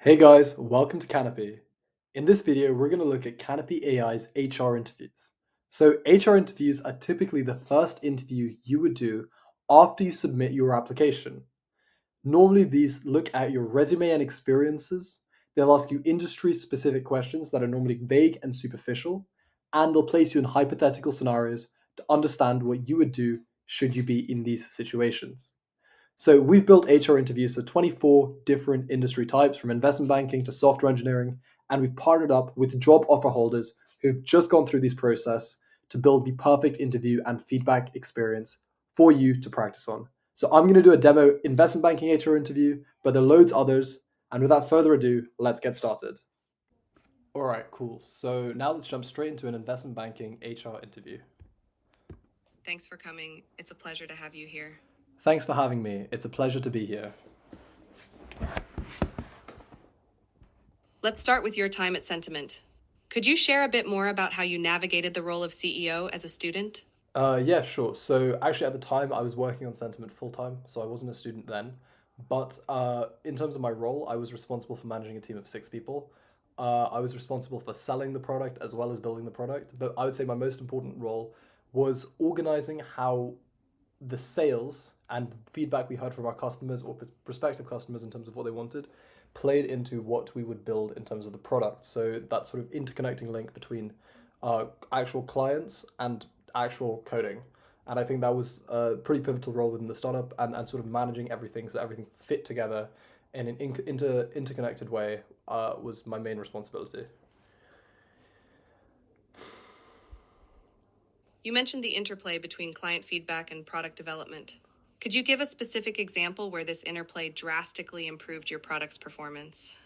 Hey guys, welcome to Canopy. In this video, we're going to look at Canopy AI's HR interviews. So HR interviews are typically the first interview you would do after you submit your application. Normally, these look at your resume and experiences. They'll ask you industry-specific questions that are normally vague and superficial, and they'll place you in hypothetical scenarios to understand what you would do should you be in these situations. So we've built HR interviews for 24 different industry types, from investment banking to software engineering, and we've partnered up with job offer holders who've just gone through this process to build the perfect interview and feedback experience for you to practice on. So I'm going to do a demo investment banking HR interview, but there are loads others. And without further ado, let's get started. All right, cool. So now let's jump straight into an investment banking HR interview. Thanks for coming. It's a pleasure to have you here. Thanks for having me. It's a pleasure to be here. Let's start with your time at Sentiment. Could you share a bit more about how you navigated the role of CEO as a student? Yeah, sure. So actually, at the time, I was working on Sentiment full time, so I wasn't a student then. But in terms of my role, I was responsible for managing a team of 6 people. I was responsible for selling the product as well as building the product. But I would say my most important role was organizing how the sales and feedback we heard from our customers or prospective customers in terms of what they wanted played into what we would build in terms of the product. So that sort of interconnecting link between actual clients and actual coding. And I think that was a pretty pivotal role within the startup and sort of managing everything so everything fit together in an interconnected way was my main responsibility. You mentioned the interplay between client feedback and product development. Could you give a specific example where this interplay drastically improved your product's performance?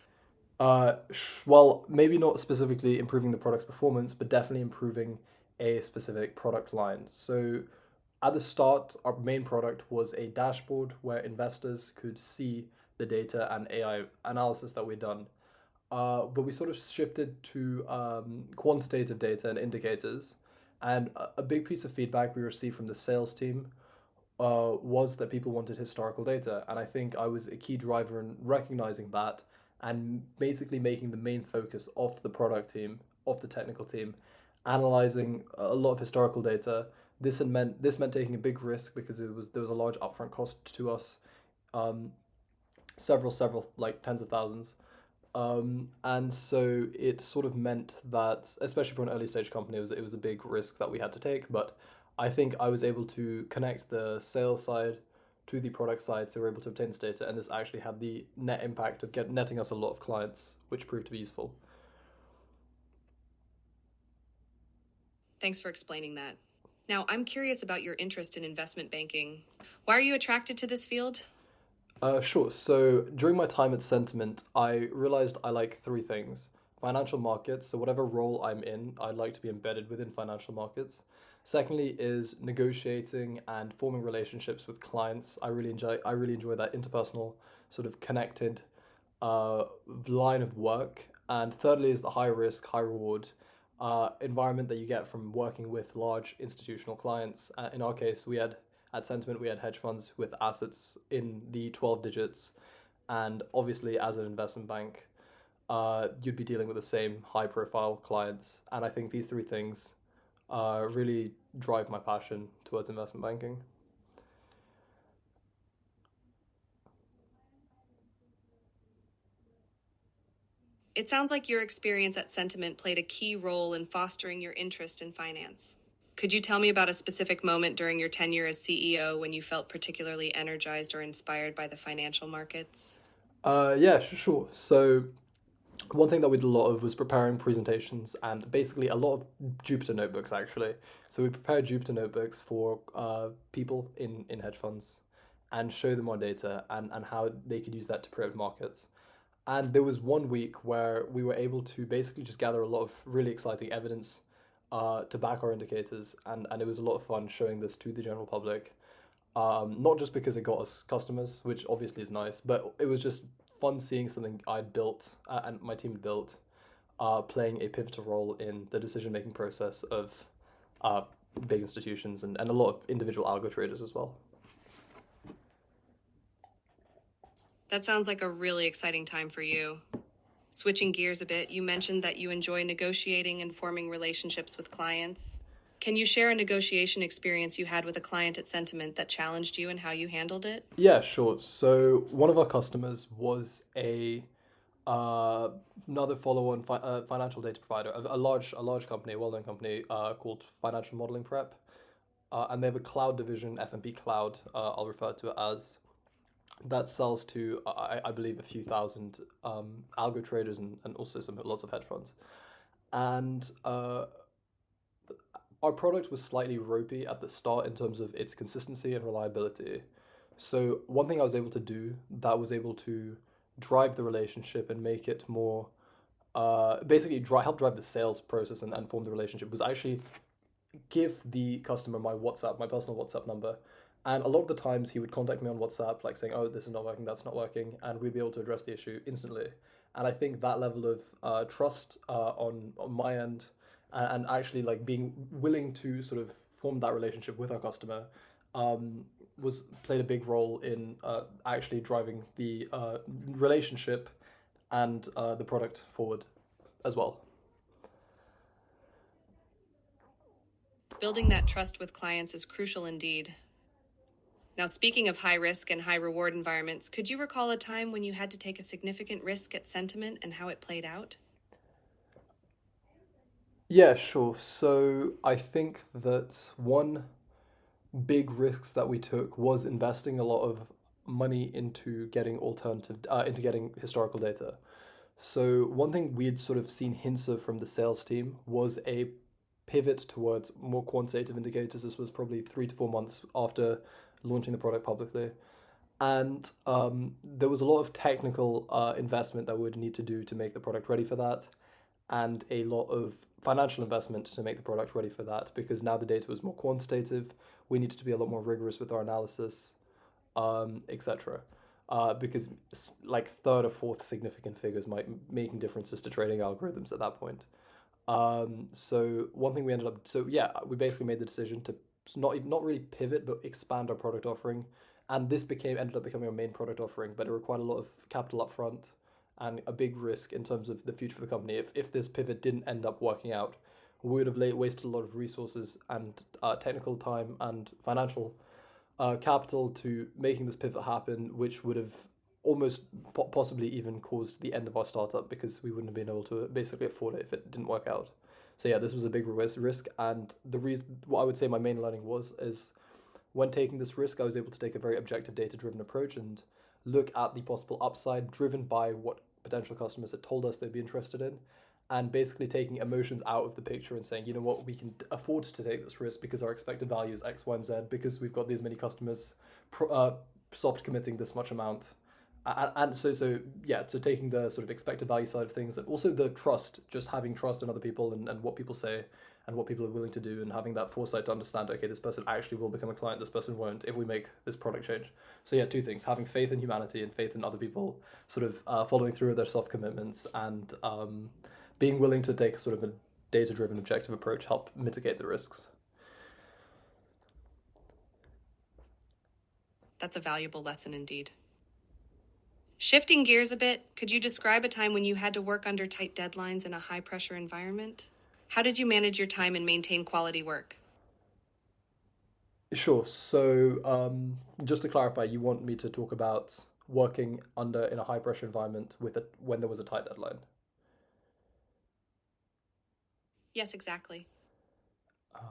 Well, maybe not specifically improving the product's performance, but definitely improving a specific product line. So at the start, our main product was a dashboard where investors could see the data and AI analysis that we'd done. But we sort of shifted to quantitative data and indicators. And a big piece of feedback we received from the sales team was that people wanted historical data. And I think I was a key driver in recognizing that and basically making the main focus of the product team, of the technical team, analyzing a lot of historical data. This meant taking a big risk because there was a large upfront cost to us, um, several like tens of thousands. And so it sort of meant that, especially for an early stage company, it was a big risk that we had to take. But I think I was able to connect the sales side to the product side, so we're able to obtain this data, and this actually had the net impact of netting us a lot of clients, which proved to be useful. Thanks for explaining that. Now, I'm curious about your interest in investment banking. Why are you attracted to this field? Sure. So during my time at Sentiment, I realized I like three things: financial markets. So whatever role I'm in, I'd like to be embedded within financial markets. Secondly, is negotiating and forming relationships with clients. I really enjoy that interpersonal sort of connected uh, line of work. And thirdly, is the high risk, high reward environment that you get from working with large institutional clients. In our case, we had at Sentiment, we had hedge funds with assets in the 12 digits. And obviously, as an investment bank, you'd be dealing with the same high profile clients. And I think these three things really drive my passion towards investment banking. It sounds like your experience at Sentiment played a key role in fostering your interest in finance. Could you tell me about a specific moment during your tenure as CEO when you felt particularly energized or inspired by the financial markets? Yeah, sure. So one thing that we did a lot of was preparing presentations and basically a lot of Jupyter notebooks actually. So we prepared Jupyter notebooks for people in hedge funds and show them our data and how they could use that to promote markets. And there was one week where we were able to basically just gather a lot of really exciting evidence to back our indicators, and it was a lot of fun showing this to the general public. Not just because it got us customers, which obviously is nice, but it was just fun seeing something I'd built and my team had built playing a pivotal role in the decision making process of uh, big institutions and a lot of individual algo traders as well. That sounds like a really exciting time for you. Switching gears a bit, you mentioned that you enjoy negotiating and forming relationships with clients. Can you share a negotiation experience you had with a client at Sentiment that challenged you and how you handled it? Yeah, sure. So one of our customers was a uh, another follow-on financial data provider, a large company, a well-known company called Financial Modeling Prep, and they have a cloud division, F&B Cloud. I'll refer to it as that sells to I believe a few thousand algo traders and also some lots of hedge funds. And our product was slightly ropey at the start in terms of its consistency and reliability. So one thing I was able to do that was able to drive the relationship and make it more basically help drive the sales process and form the relationship was actually give the customer my WhatsApp, my personal WhatsApp number. And a lot of the times he would contact me on WhatsApp, like saying, "Oh, this is not working, that's not working," and we'd be able to address the issue instantly. And I think that level of trust on my end, and actually like being willing to sort of form that relationship with our customer, um, was played a big role in actually driving the relationship and the product forward as well. Building that trust with clients is crucial indeed. Now, speaking of high risk and high reward environments, could you recall a time when you had to take a significant risk at Sentiment and how it played out? Yeah, sure. So I think that one big risks that we took was investing a lot of money into getting historical data. So one thing we had sort of seen hints of from the sales team was a pivot towards more quantitative indicators. This was probably 3 to 4 months after launching the product publicly. And there was a lot of technical investment that we would need to do to make the product ready for that, and a lot of financial investment to make the product ready for that because now the data was more quantitative. We needed to be a lot more rigorous with our analysis, etc. Because like third or fourth significant figures might making differences to trading algorithms at that point. So one thing we ended up, so yeah, we basically made the decision to not really pivot, but expand our product offering, and this became ended up becoming our main product offering. But it required a lot of capital upfront and a big risk in terms of the future of the company. If this pivot didn't end up working out, we would have wasted a lot of resources and technical time and financial capital to making this pivot happen, which would have almost possibly even caused the end of our startup because we wouldn't have been able to basically afford it if it didn't work out. So yeah, this was a big risk, and the reason what I would say my main learning was is when taking this risk, I was able to take a very objective, data-driven approach and look at the possible upside driven by what potential customers had told us they'd be interested in, and basically taking emotions out of the picture and saying, you know what, we can afford to take this risk because our expected value is X, Y, and Z because we've got these many customers soft committing this much amount. And so yeah, so taking the sort of expected value side of things and also the trust, just having trust in other people and what people say and what people are willing to do and having that foresight to understand, okay, this person actually will become a client, this person won't if we make this product change. So yeah, two things: having faith in humanity and faith in other people, sort of following through with their soft commitments, and being willing to take sort of a data-driven, objective approach, help mitigate the risks. That's a valuable lesson indeed. Shifting gears a bit, could you describe a time when you had to work under tight deadlines in a high pressure environment? How did you manage your time and maintain quality work? Sure. So just to clarify, you want me to talk about working under in a high pressure environment with a when there was a tight deadline. Yes, exactly. Um,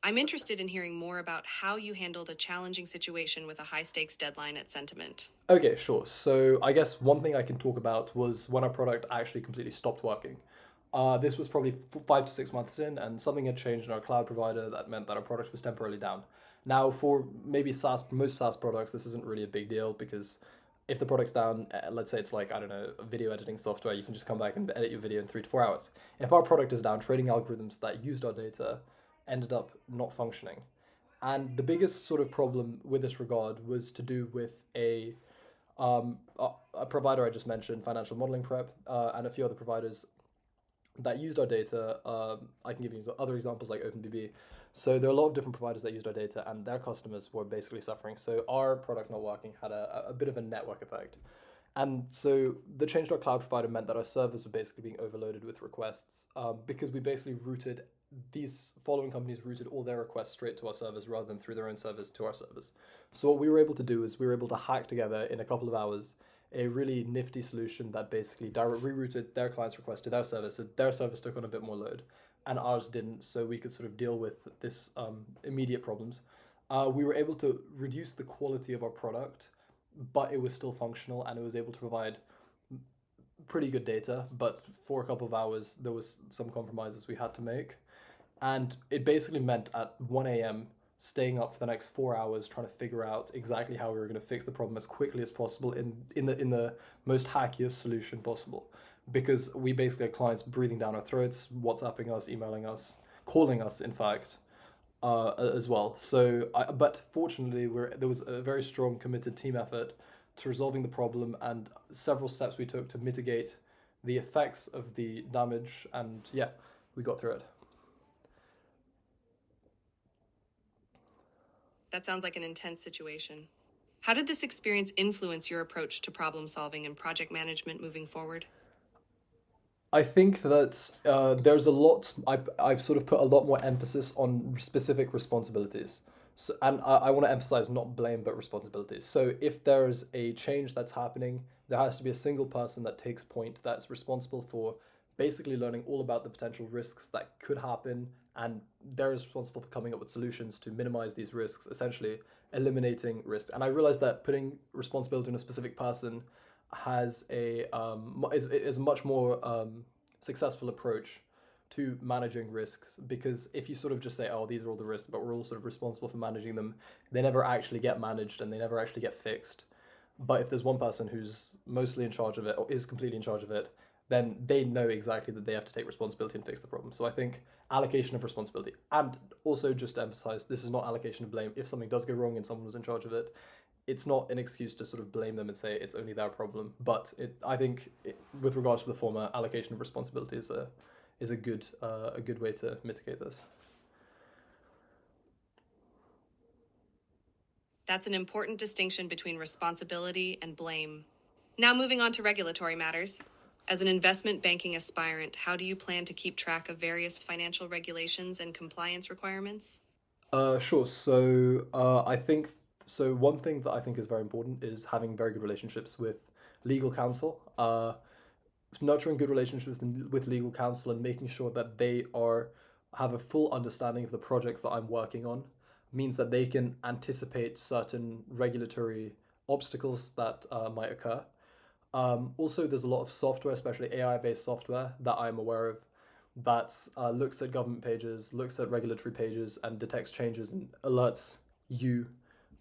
I'm interested in hearing more about how you handled a challenging situation with a high stakes deadline at Sentiment. Okay, sure. So I guess one thing I can talk about was when our product actually completely stopped working. This was probably 5 to 6 months in, and something had changed in our cloud provider that meant that our product was temporarily down. Now, for maybe most SaaS products, this isn't really a big deal because if the product's down, let's say it's like, I don't know, a video editing software, you can just come back and edit your video in 3 to 4 hours. If our product is down, trading algorithms that used our data ended up not functioning. And the biggest sort of problem with this regard was to do with a provider I just mentioned, Financial Modeling Prep, and a few other providers that used our data. I can give you other examples like OpenBB. So there are a lot of different providers that used our data, and their customers were basically suffering. So our product not working had a bit of a network effect. And so the change to our cloud provider meant that our servers were basically being overloaded with requests because we basically routed these following companies routed all their requests straight to our servers rather than through their own servers to our servers. So what we were able to do is we were able to hack together in a couple of hours a really nifty solution that basically rerouted their client's request to their service. So their service took on a bit more load, and ours didn't. So we could sort of deal with this immediate problems. We were able to reduce the quality of our product, but it was still functional and it was able to provide pretty good data. But for a couple of hours, there was some compromises we had to make, and it basically meant at 1 a.m. staying up for the next 4 hours trying to figure out exactly how we were going to fix the problem as quickly as possible in the most hackiest solution possible, because we basically had clients breathing down our throats, WhatsApping us, emailing us, calling us, in fact, as well. But fortunately, there was a very strong, committed team effort to resolving the problem and several steps we took to mitigate the effects of the damage. And yeah, we got through it. That sounds like an intense situation. How did this experience influence your approach to problem solving and project management moving forward? I think that there's a lot. I've sort of put a lot more emphasis on specific responsibilities. So, and I want to emphasize not blame but responsibilities. So if there's a change that's happening, there has to be a single person that takes point that's responsible for basically learning all about the potential risks that could happen, and they're responsible for coming up with solutions to minimize these risks, essentially eliminating risks. And I realized that putting responsibility on a specific person has is a much more successful approach to managing risks, because if you sort of just say, oh, these are all the risks but we're all sort of responsible for managing them, they never actually get managed and they never actually get fixed. But if there's one person who's mostly in charge of it or is completely in charge of it, then they know exactly that they have to take responsibility and fix the problem. So I think allocation of responsibility, and also just to emphasize, this is not allocation of blame. If something does go wrong and someone was in charge of it, it's not an excuse to sort of blame them and say it's only their problem. But I think, with regards to the former, allocation of responsibility is a good way to mitigate this. That's an important distinction between responsibility and blame. Now, moving on to regulatory matters. As an investment banking aspirant, how do you plan to keep track of various financial regulations and compliance requirements? Sure. I think so. One thing that I think is very important is having very good relationships with legal counsel. Nurturing good relationships with legal counsel and making sure that they are have a full understanding of the projects that I'm working on means that they can anticipate certain regulatory obstacles that might occur. Also, there's a lot of software, especially AI-based software, that I'm aware of that looks at government pages, looks at regulatory pages, and detects changes and alerts you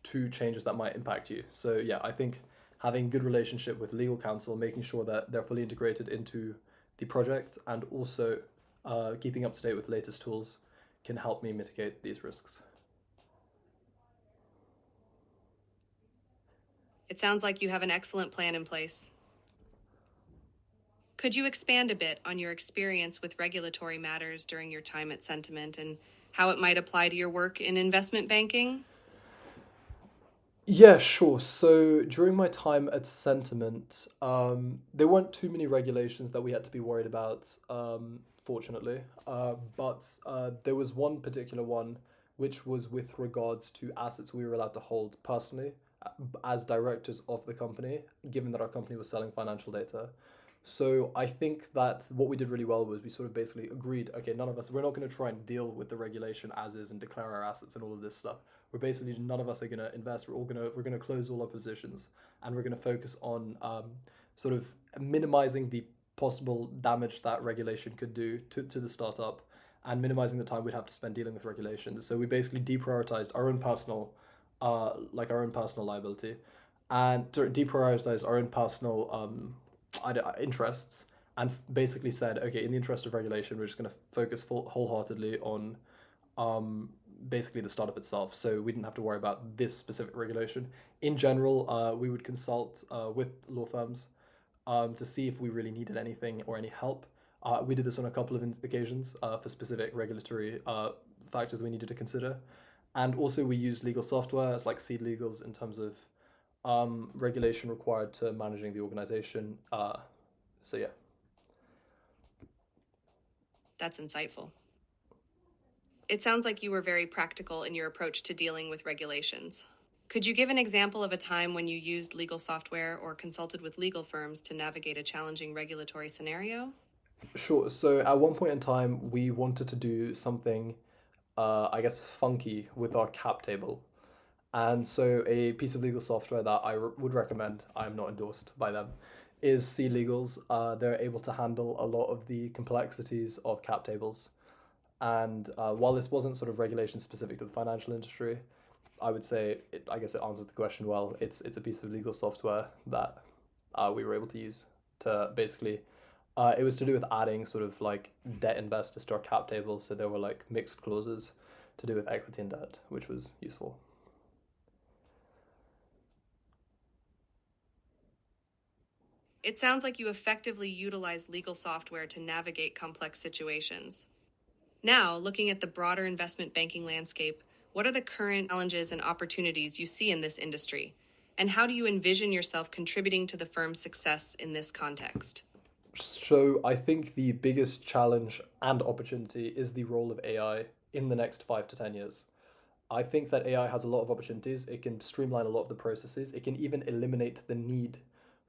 to changes that might impact you. So yeah, I think having good relationship with legal counsel, making sure that they're fully integrated into the project, and also keeping up to date with the latest tools can help me mitigate these risks. It sounds like you have an excellent plan in place. Could you expand a bit on your experience with regulatory matters during your time at Sentiment and how it might apply to your work in investment banking? Yeah, sure. So during my time at Sentiment, there weren't too many regulations that we had to be worried about, fortunately. But there was one particular one which was with regards to assets we were allowed to hold personally as directors of the company, given that our company was selling financial data. So I think that what we did really well was we sort of basically agreed, okay, none of us, we're not going to try and deal with the regulation as is and declare our assets and all of this stuff. We're basically, none of us are going to invest. We're going to close all our positions, and we're going to focus on sort of minimizing the possible damage that regulation could do to the startup, and minimizing the time we'd have to spend dealing with regulations. So we basically deprioritized our own personal liability, and deprioritized our own personal interests, and basically said, okay, in the interest of regulation, we're just going to focus wholeheartedly on basically the startup itself. So we didn't have to worry about this specific regulation. In general, we would consult with law firms to see if we really needed anything or any help. We did this on a couple of occasions for specific regulatory factors we needed to consider. And also, we used legal software like Seed Legals in terms of Regulation required to managing the organization. So yeah. That's insightful. It sounds like you were very practical in your approach to dealing with regulations. Could you give an example of a time when you used legal software or consulted with legal firms to navigate a challenging regulatory scenario? Sure. So at one point in time, we wanted to do something, I guess, funky with our cap table. And so a piece of legal software that would recommend, I'm not endorsed by them, is C Legals. They're able to handle a lot of the complexities of cap tables. And while this wasn't sort of regulation specific to the financial industry, I would say I guess it answers the question well. It's a piece of legal software that we were able to use to basically. It was to do with adding sort of like debt investors to our cap tables, so there were like mixed clauses to do with equity and debt, which was useful. It sounds like you effectively utilize legal software to navigate complex situations. Now, looking at the broader investment banking landscape, what are the current challenges and opportunities you see in this industry? And how do you envision yourself contributing to the firm's success in this context? So I think the biggest challenge and opportunity is the role of AI in the next 5 to 10 years. I think that AI has a lot of opportunities. It can streamline a lot of the processes. It can even eliminate the need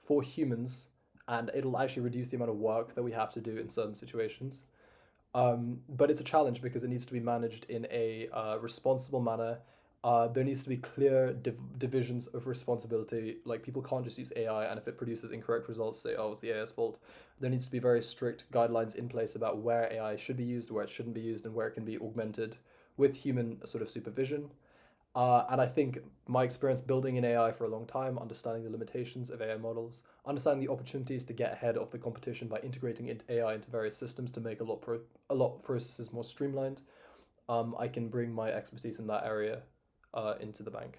for humans, and it'll actually reduce the amount of work that we have to do in certain situations. But it's a challenge because it needs to be managed in a responsible manner. There needs to be clear divisions of responsibility. Like people can't just use AI, and if it produces incorrect results, say, "Oh, it's the AI's fault." There needs to be very strict guidelines in place about where AI should be used, where it shouldn't be used, and where it can be augmented with human sort of supervision. And I think my experience building in AI for a long time, understanding the limitations of AI models, understanding the opportunities to get ahead of the competition by integrating AI into various systems to make a lot of processes more streamlined, I can bring my expertise in that area into the bank.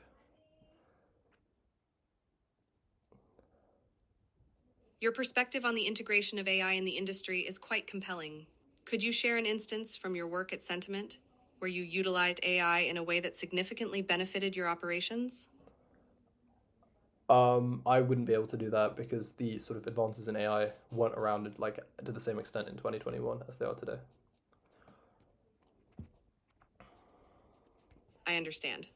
Your perspective on the integration of AI in the industry is quite compelling. Could you share an instance from your work at Sentiment where you utilized AI in a way that significantly benefited your operations? I wouldn't be able to do that because the sort of advances in AI weren't around like to the same extent in 2021 as they are today. I understand.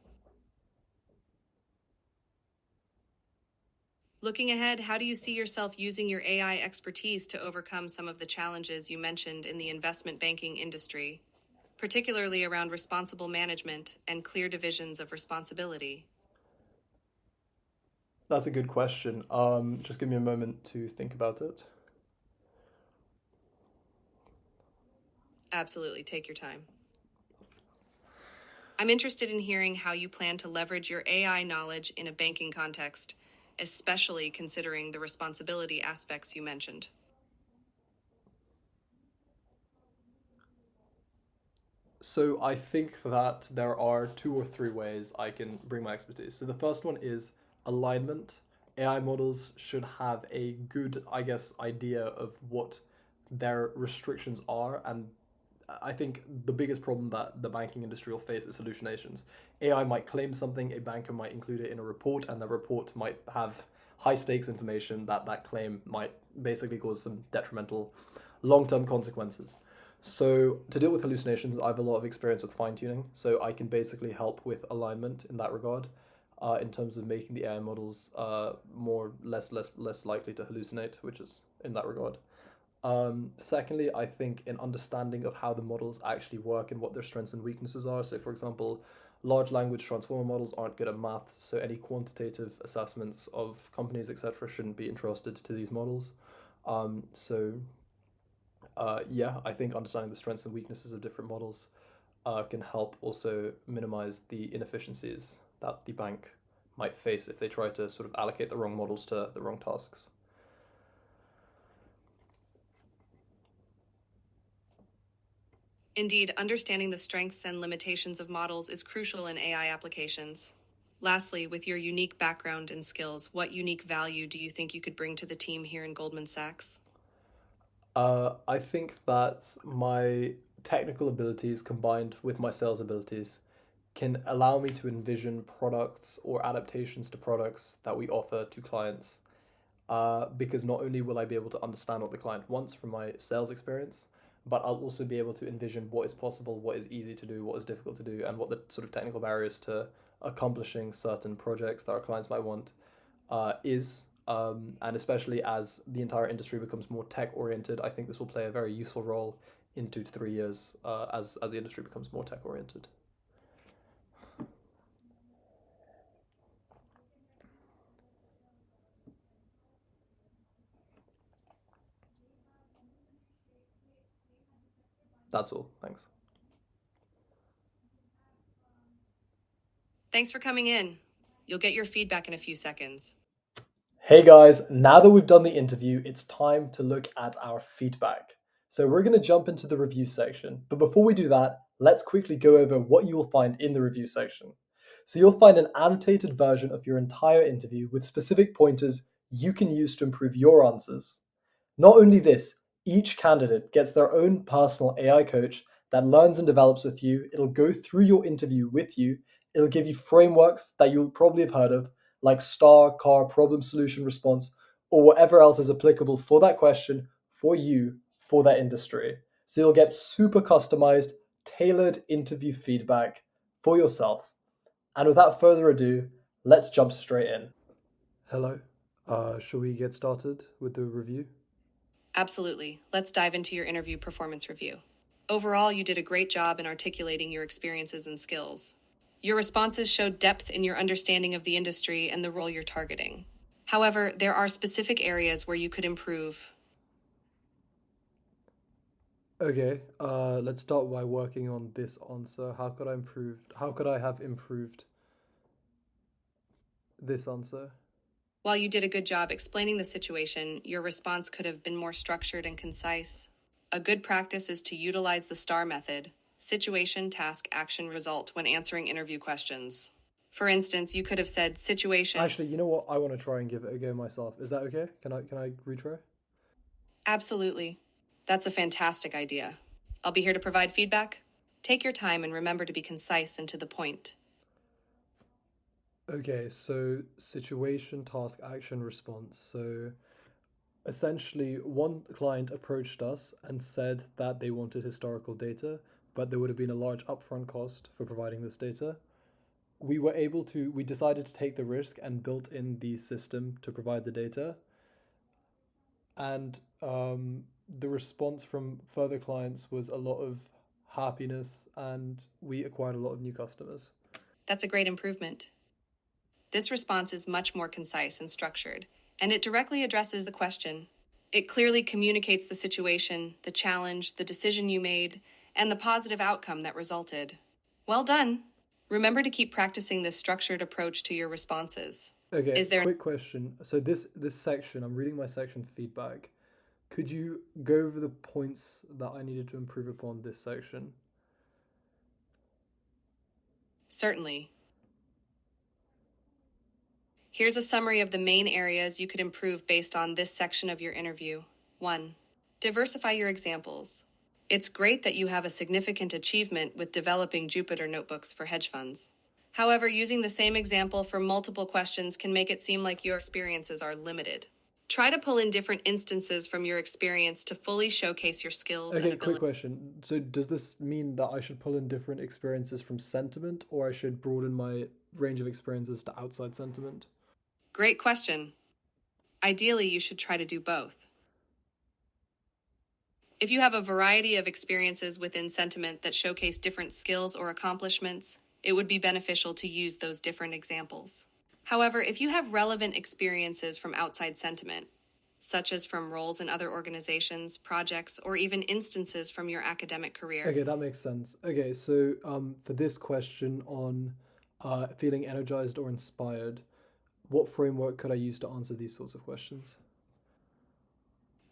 Looking ahead, how do you see yourself using your AI expertise to overcome some of the challenges you mentioned in the investment banking industry, particularly around responsible management and clear divisions of responsibility? That's a good question. Just give me a moment to think about it. Absolutely, take your time. I'm interested in hearing how you plan to leverage your AI knowledge in a banking context, especially considering the responsibility aspects you mentioned. So I think that there are 2 or 3 ways I can bring my expertise. So the first one is alignment. AI models should have a good, I guess, idea of what their restrictions are, and I think the biggest problem that the banking industry will face is hallucinations. AI might claim something, a banker might include it in a report, and the report might have high stakes information that that claim might basically cause some detrimental long term consequences. So, to deal with hallucinations, I have a lot of experience with fine tuning, so I can basically help with alignment in that regard. In terms of making the AI models more less likely to hallucinate, which is in that regard. Secondly, I think an understanding of how the models actually work and what their strengths and weaknesses are. So, for example, large language transformer models aren't good at math, so any quantitative assessments of companies, etc., shouldn't be entrusted to these models. Yeah, I think understanding the strengths and weaknesses of different models can help also minimize the inefficiencies that the bank might face if they try to sort of allocate the wrong models to the wrong tasks. Indeed, understanding the strengths and limitations of models is crucial in AI applications. Lastly, with your unique background and skills, what unique value do you think you could bring to the team here in Goldman Sachs? I think that my technical abilities combined with my sales abilities can allow me to envision products or adaptations to products that we offer to clients. Because not only will I be able to understand what the client wants from my sales experience, but I'll also be able to envision what is possible, what is easy to do, what is difficult to do, and what the sort of technical barriers to accomplishing certain projects that our clients might want is. And especially as the entire industry becomes more tech oriented, I think this will play a very useful role in 2 to 3 years as the industry becomes more tech oriented. That's all. Thanks. Thanks for coming in. You'll get your feedback in a few seconds. Hey guys, now that we've done the interview, it's time to look at our feedback. So we're going to jump into the review section. But before we do that, let's quickly go over what you will find in the review section. So you'll find an annotated version of your entire interview with specific pointers you can use to improve your answers. Not only this, each candidate gets their own personal AI coach that learns and develops with you. It'll go through your interview with you. It'll give you frameworks that you'll probably have heard of, like STAR, CAR, problem solution response, or whatever else is applicable for that question, for you, for that industry. So you'll get super customized, tailored interview feedback for yourself. And without further ado, let's jump straight in. Hello. Shall we get started with the review? Absolutely. Let's dive into your interview performance review. Overall, you did a great job in articulating your experiences and skills. Your responses showed depth in your understanding of the industry and the role you're targeting. However, there are specific areas where you could improve. Okay, let's start by working on this answer. How could I have improved this answer? While you did a good job explaining the situation, your response could have been more structured and concise. A good practice is to utilize the STAR method: situation, task, action, result, when answering interview questions. For instance, you could have said situation. Actually, you know what? I want to try and give it a go myself. Is that okay? Can I retry? Absolutely. That's a fantastic idea. I'll be here to provide feedback. Take your time and remember to be concise and to the point. Okay, so situation, task, action, response. So essentially, one client approached us and said that they wanted historical data, but there would have been a large upfront cost for providing this data. We decided to take the risk and built in the system to provide the data. And the response from further clients was a lot of happiness, and we acquired a lot of new customers. That's a great improvement. This response is much more concise and structured, and it directly addresses the question. It clearly communicates the situation, the challenge, the decision you made, and the positive outcome that resulted. Well done! Remember to keep practicing this structured approach to your responses. Okay, Is there quick question. So this section, I'm reading my section feedback. Could you go over the points that I needed to improve upon this section? Certainly. Here's a summary of the main areas you could improve based on this section of your interview. 1. Diversify your examples. It's great that you have a significant achievement with developing Jupyter notebooks for hedge funds. However, using the same example for multiple questions can make it seem like your experiences are limited. Try to pull in different instances from your experience to fully showcase your skills and Okay, quick abilities. question. So does this mean that I should pull in different experiences from sentiment, or I should broaden my range of experiences to outside sentiment? Great question. Ideally, you should try to do both. If you have a variety of experiences within sentiment that showcase different skills or accomplishments, it would be beneficial to use those different examples. However, if you have relevant experiences from outside sentiment, such as from roles in other organizations, projects, or even instances from your academic career, Okay, that makes sense. Okay, so for this question on feeling energized or inspired, what framework could I use to answer these sorts of questions?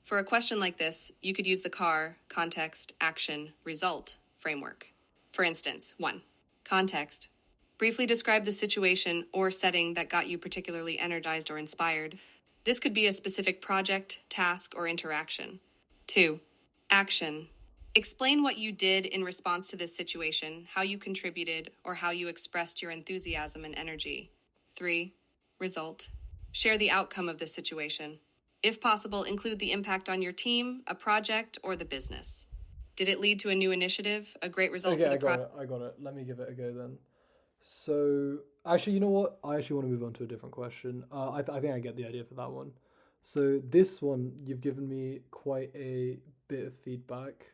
for a question like this, you could use the CAR, context, action, result framework. For instance, 1. Context. Briefly describe the situation or setting that got you particularly energized or inspired. This could be a specific project, task, or interaction. 2. Action. Explain what you did in response to this situation, how you contributed, or how you expressed your enthusiasm and energy. 3. Result. Share the outcome of this situation. If possible, include the impact on your team, a project, or the business. Did it lead to a new initiative, a great result Okay, for I the got project? it. I got it. Let me give it a go then. So, actually, you know what? I actually want to move on to a different question. I think I get the idea for that one. So, this one, you've given me quite a bit of feedback.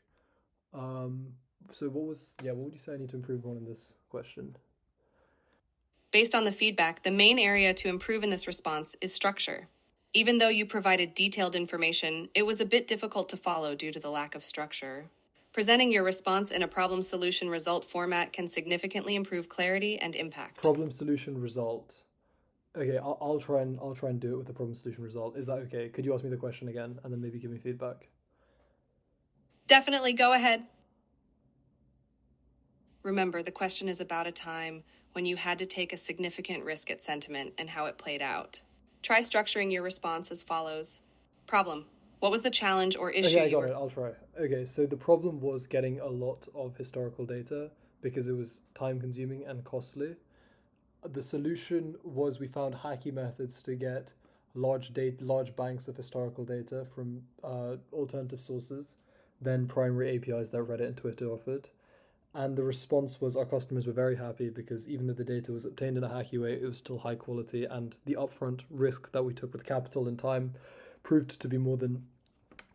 Um, so, what would you say I need to improve on in this question? Based on the feedback, the main area to improve in this response is structure. Even though you provided detailed information, it was a bit difficult to follow due to the lack of structure. Presenting your response in a problem solution result format can significantly improve clarity and impact. Problem solution result. Okay, I'll try and do it with the problem solution result. Is that okay? Could you ask me the question again and then maybe give me feedback? Definitely go ahead. Remember, the question is about a time when you had to take a significant risk at sentiment and how it played out. Try structuring your response as follows. Problem. What was the challenge or Okay, issue I you got were? it. I'll try. Okay, so the problem was getting a lot of historical data because it was time consuming and costly. The solution was we found hacky methods to get large banks of historical data from alternative sources, then primary APIs that Reddit and Twitter offered. And the response was our customers were very happy because even though the data was obtained in a hacky way, it was still high quality, and the upfront risk that we took with capital and time proved to be more than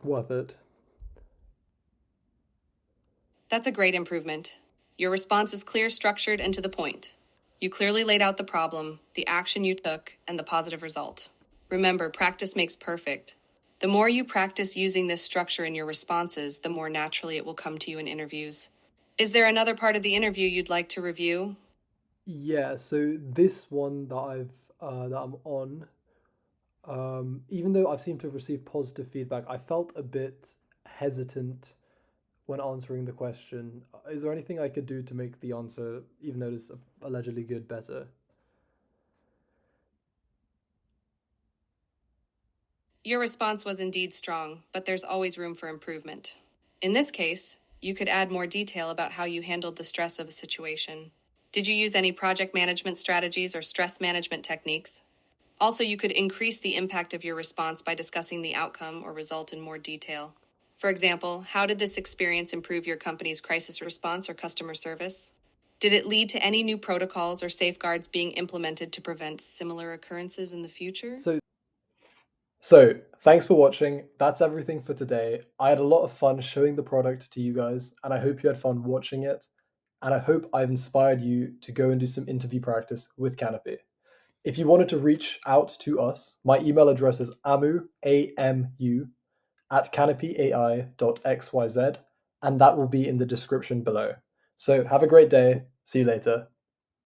worth it. That's a great improvement. Your response is clear, structured, and to the point. You clearly laid out the problem, the action you took, and the positive result. Remember, practice makes perfect. The more you practice using this structure in your responses, the more naturally it will come to you in interviews. Is there another part of the interview you'd like to review? Yeah, so this one that I'm on, even though I've seemed to have received positive feedback, I felt a bit hesitant when answering the question. Is there anything I could do to make the answer, even though it's allegedly good, better? Your response was indeed strong, but there's always room for improvement. In this case, you could add more detail about how you handled the stress of the situation. Did you use any project management strategies or stress management techniques? Also, you could increase the impact of your response by discussing the outcome or result in more detail. For example, how did this experience improve your company's crisis response or customer service? Did it lead to any new protocols or safeguards being implemented to prevent similar occurrences in the future? So So, thanks for watching. That's everything for today. I had a lot of fun showing the product to you guys, and I hope you had fun watching it. And I hope I've inspired you to go and do some interview practice with Canopy. If you wanted to reach out to us, my email address is amu, at canopyai.xyz, and that will be in the description below. So, have a great day. See you later.